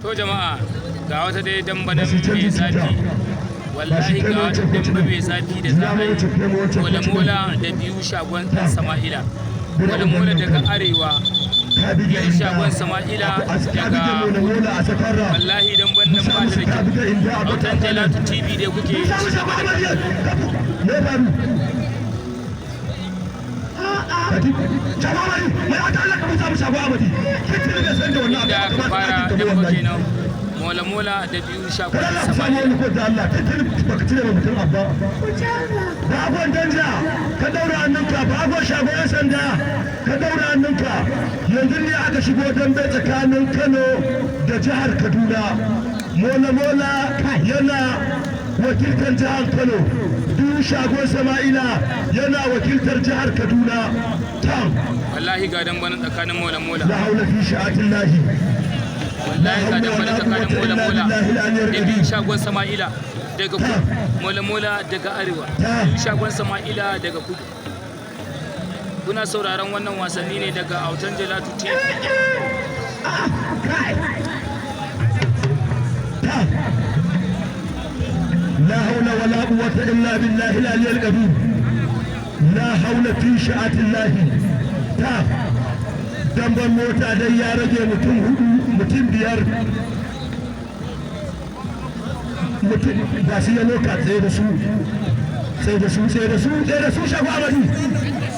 To jama'a ga wata dai dambanin mai zafi, wallahi ga wata damba mai zafi da za a yi mola da biyu shagon ɗan Sama'ila. Mola daga arewa, biyu shagon Sama'ila daga wallahi damban nan ba ta da kyau. Autan Jalatu TV dai kuke ci gaba da inda aka fara damba kenan. Mola da biyu shagon Sama'ila. Bagon danja ka daura hannunka, bagon shagon yan sanda ka daura hannunka. Yanzu ne aka shigo dambe tsakanin Kano da jihar Kaduna. Mola yana wakiltar jihar Kano, biyu shagon Sama'ila yana wakiltar jihar Kaduna. Wallahi ga damban tsakanin mola la haula fi sha'atillahi. Wallahi ga damban tsakanin mola da biyu shagon Sama'ila daga kudu, mola daga arewa, biyu shagon Sama'ila daga kudu. Kuna sauraron wannan wasanni ne daga Autan Jalatu TV. لا حول ولا قوة إلا بالله العلي العظيم. لا حول في شاءة الله. damban mota dai ya rage mutum hudu, mutum biyar, mutum ba su yano ka tsaye da su, shago amadi,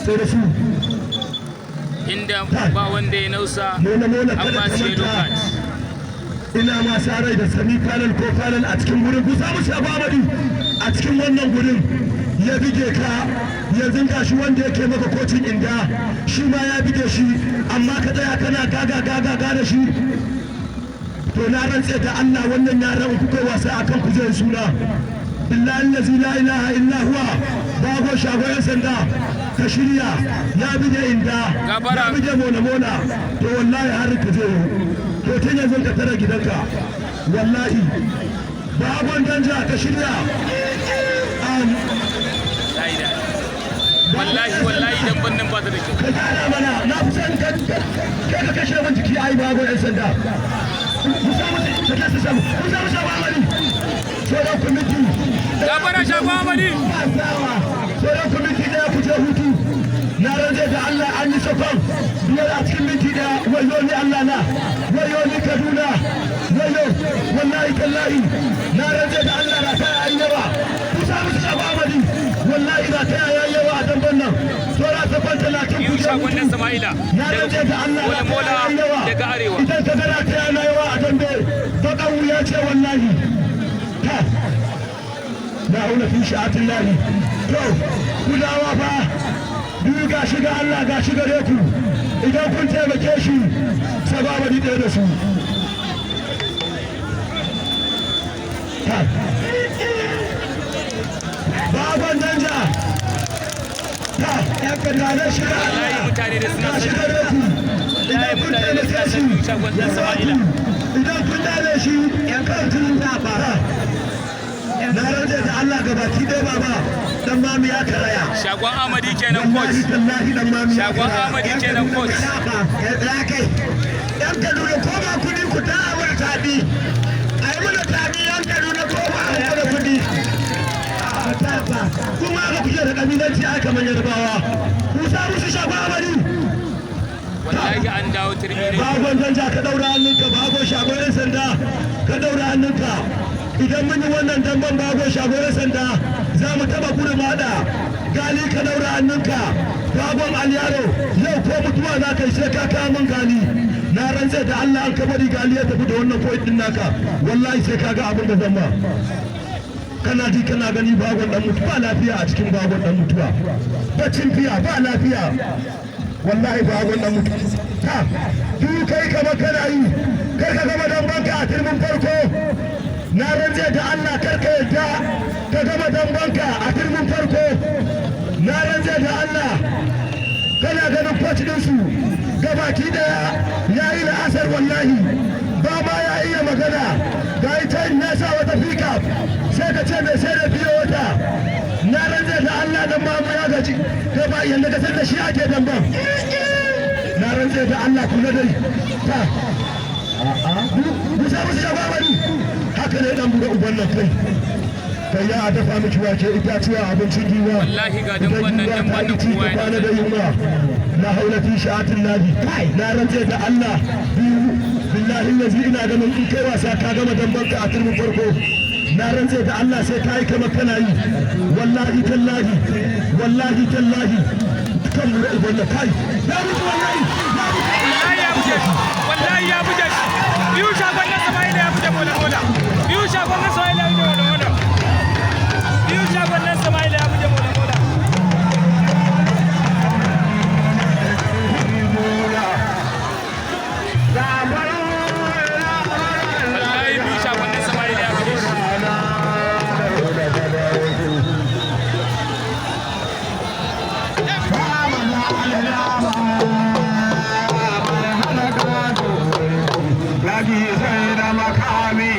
tsaye da su. Inda ba wanda ya nausa an ba su yano ka. Ina ma sa rai da sami kanan ko kanan a cikin gurin, ku samu shago amadi a cikin wannan gurin ya bige ka. Yanzu ga shi wanda yake maka kocin inda shi ma ya bige shi, amma ka tsaya kana gaga da shi. To na rantse da Allah wannan yaran ku kai wasa akan ku zai suna. Billahi allazi la ilaha illa huwa. Bago shago yan sanda ka shirya, ya bige inda ya bige mola. To wallahi har ka je to tun yanzu ka tara gidanka wallahi. Bagon danja ka shirya. wallahi dan bannan ba ta da kyau. Ka kara mana na fi san kai ka kashe min jiki ai bago yan sanda. Ku samu amali. Sauran kwamiti. Gabara shago amali. Sauran kwamiti da ya fice hutu. Na ranje da Allah an yi safan biyar a cikin minti da wayo ni Allah na. Wayo ni Kaduna. Wayo wallahi tallahi. Na ranje da Allah na ta yi yawa. Ku samu shago amali. Wallahi na ta yi yawa a damban nan. Sauran safan 30 biyu shagon ɗan Sama'ila daga mola daga arewa. Idan ka gana ta yana yawa a dambe baƙan wuya ce wallahi. La haula fi sha'atillahi. To kulawa fa biyu ga shi ga Allah ga shi gare ku, idan kun taimake shi sababa ni ɗaya da su. Bagon danja ya kaddanar shi ga Allah mutane da suna ga shi gare ku, idan kun taimake shi idan kun dale shi yan kan tun da fara. Na rantse da Allah gabaki ɗaya baba dan mami ya karaya. Shagon Amadi kenan coach. Shagon Amadi kenan coach. Ya kai yan Kaduna ko ba kudi ku ta awar tabi. Ai mana tabi yan Kaduna ko ba awar kudi. Kuma ga kuke da kabilanci aka manyan Yarbawa. Ku sa musu shagon Amadi. Wallahi an dawo turmi ne. Bagon danja ka daura hannunka, bagon shagon yan sanda ka daura hannunka. Idan mun yi wannan damban bago shagorar sanda za mu taba gudu mada gali ka daura hannunka. Bagon Aliyaro yau ko mutuwa za ka yi sai ka kawo min gali. Na rantse da Allah an kabari gali ya tafi da wannan point din naka wallahi sai ka ga abin da zan ma. Kana ji kana gani bagon dan mutuwa lafiya a cikin bagon dan mutuwa. Bacin fiya ba lafiya. Wallahi bagon dan mutuwa. Ta duk kai kama kana yi kai ka gama dambanka a turmin farko. Na ranje da Allah karka yadda ka gama dambanka a turmin farko. Na ranje da Allah kana ganin coach ɗinsu gabaki daya ya yi la'asar wallahi ba ma ya iya magana ga ita ya sa wata fika sai ka ce mai sai da biyo wata. Na ranje da Allah dan mamu ya gaji gaba yanda ka san da shi ake damban. Na ranje da Allah kula dai ta musa musu da babari haka ne dan buga uban nan kai ya dafa miki wake itatuwa abincin giwa wallahi ga dan wannan kowa ya kwana da yunwa la haula fi sha'atin lahi na rantse da Allah billahi lazi ina ganin in kai wasa ka gama dambanka a turmin farko na rantse da Allah sai ka yi kama kana yi wallahi tallahi kan mu da uban kai ya mutu wallahi wallahi ya buge shi biyu shagon na Sama'ila ya buge mola biyu shagon na Sama'ila ya buge mola biyu shagon na Sama'ila ya buge mola wallahi biyu shagon na Sama'ila ya buge shi Lagi sai da makami